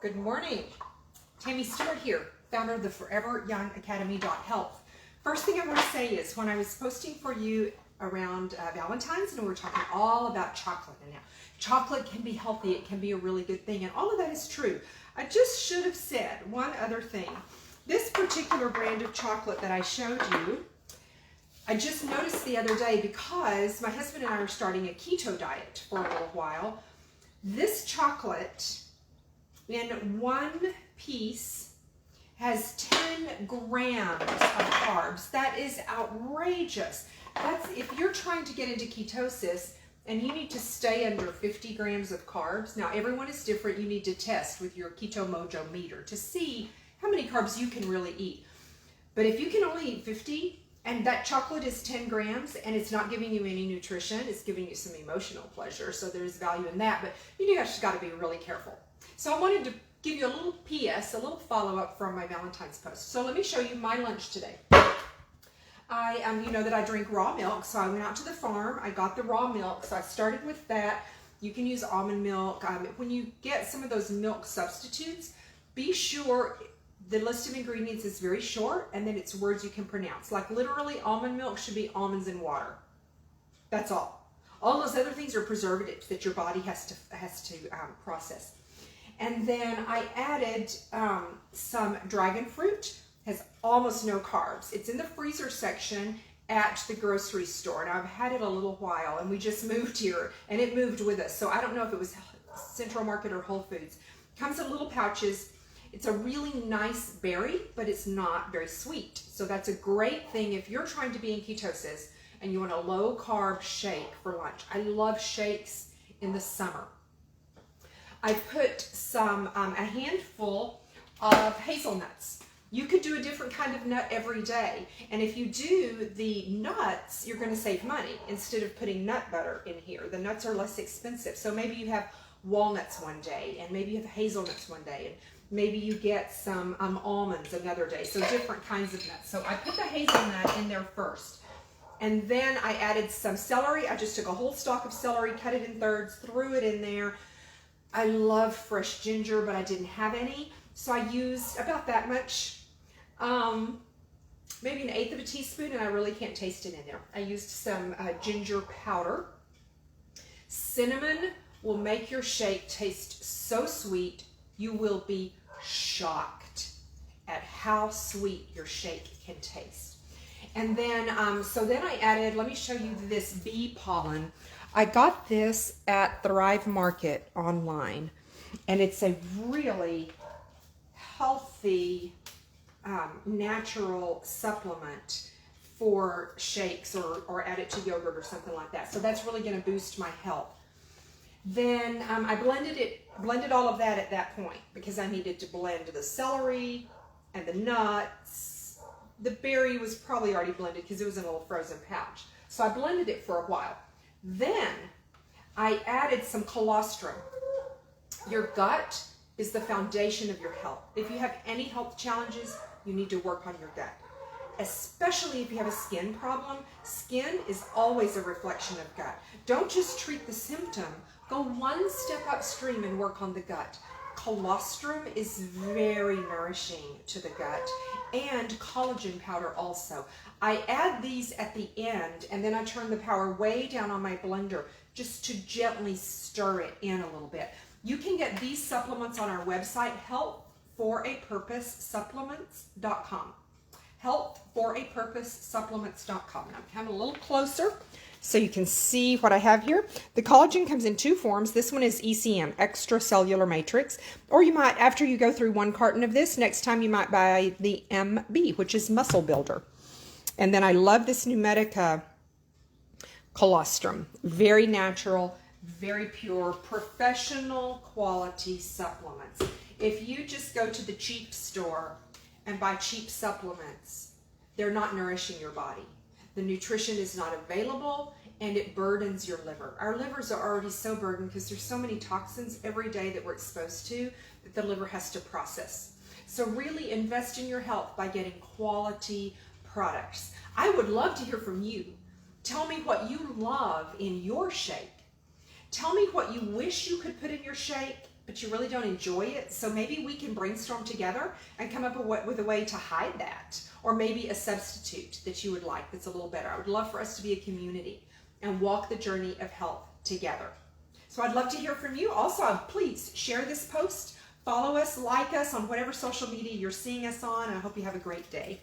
Good morning. Tammy Stewart here, founder of the Forever Young Academy.health. First thing I want to say is when I was posting for you around Valentine's and we were talking all about chocolate, and now chocolate can be healthy, it can be a really good thing, and all of that is true. I just should have said one other thing. This particular brand of chocolate that I showed you, I just noticed the other day because my husband and I are starting a keto diet for a little while. This chocolate in one piece has 10 grams of carbs. That is outrageous. That's if you're trying to get into ketosis and you need to stay under 50 grams of carbs. Now everyone is different. You need to test with your Keto Mojo meter to see how many carbs you can really eat. But if you can only eat 50 and that chocolate is 10 grams and it's not giving you any nutrition, it's giving you some emotional pleasure. So there's value in that, but you just got to be really careful. So I wanted to give you a little PS, a little follow-up from my Valentine's post. So let me show you my lunch today. You know that I drink raw milk, so I went out to the farm. I got the raw milk, so I started with that. You can use almond milk. When you get some of those milk substitutes, be sure the list of ingredients is very short, and then it's words you can pronounce. Like literally, almond milk should be almonds and water. That's all. All those other things are preservatives that your body has to process. And then I added some dragon fruit. Has almost no carbs. It's in the freezer section at the grocery store. Now I've had it a little while and we just moved here and it moved with us. So I don't know if it was Central Market or Whole Foods. Comes in little pouches. It's a really nice berry, but it's not very sweet. So that's a great thing if you're trying to be in ketosis and you want a low carb shake for lunch. I love shakes in the summer. I put some, a handful of hazelnuts. You could do a different kind of nut every day. And if you do the nuts, you're going to save money instead of putting nut butter in here. The nuts are less expensive. So maybe you have walnuts one day, and maybe you have hazelnuts one day, and maybe you get some almonds another day. So different kinds of nuts. So I put the hazelnut in there first. And then I added some celery. I just took a whole stalk of celery, cut it in thirds, threw it in there. I love fresh ginger, but I didn't have any. So I used about that much. Maybe 1/8 of a teaspoon, and I really can't taste it in there. I used some ginger powder. Cinnamon will make your shake taste so sweet, you will be shocked at how sweet your shake can taste. And then, so then I added, let me show you this bee pollen. I got this at Thrive Market online, and it's a really healthy natural supplement for shakes or add it to yogurt or something like that. So that's really going to boost my health. Then I blended all of that at that point because I needed to blend the celery and the nuts. The berry was probably already blended because it was in a little frozen pouch. So I blended it for a while. Then I added some colostrum. Your gut is the foundation of your health. If you have any health challenges, you need to work on your gut, especially if you have a skin problem. Skin is always a reflection of gut. Don't just treat the symptom. Go one step upstream and work on the gut. Colostrum is very nourishing to the gut, and collagen powder also. I add these at the end, and then I turn the power way down on my blender just to gently stir it in a little bit. You can get these supplements on our website, healthforapurposesupplements.com. Healthforapurposesupplements.com. Now I'm coming a little closer so you can see what I have here. The collagen comes in 2 forms. This one is ECM, extracellular matrix. Or you might, after you go through 1 carton of this, next time you might buy the MB, which is muscle builder. And then I love this Numetica colostrum. Very natural, very pure, professional quality supplements. If you just go to the cheap store and buy cheap supplements, they're not nourishing your body. The nutrition is not available, and it burdens your liver. Our livers are already so burdened because there's so many toxins every day that we're exposed to that the liver has to process. So really invest in your health by getting quality products. I would love to hear from you. Tell me what you love in your shake. Tell me what you wish you could put in your shake but you really don't enjoy it. So maybe we can brainstorm together and come up with a way to hide that, or maybe a substitute that you would like that's a little better. I would love for us to be a community and walk the journey of health together. So I'd love to hear from you. Also, please share this post, follow us, like us on whatever social media you're seeing us on. I hope you have a great day.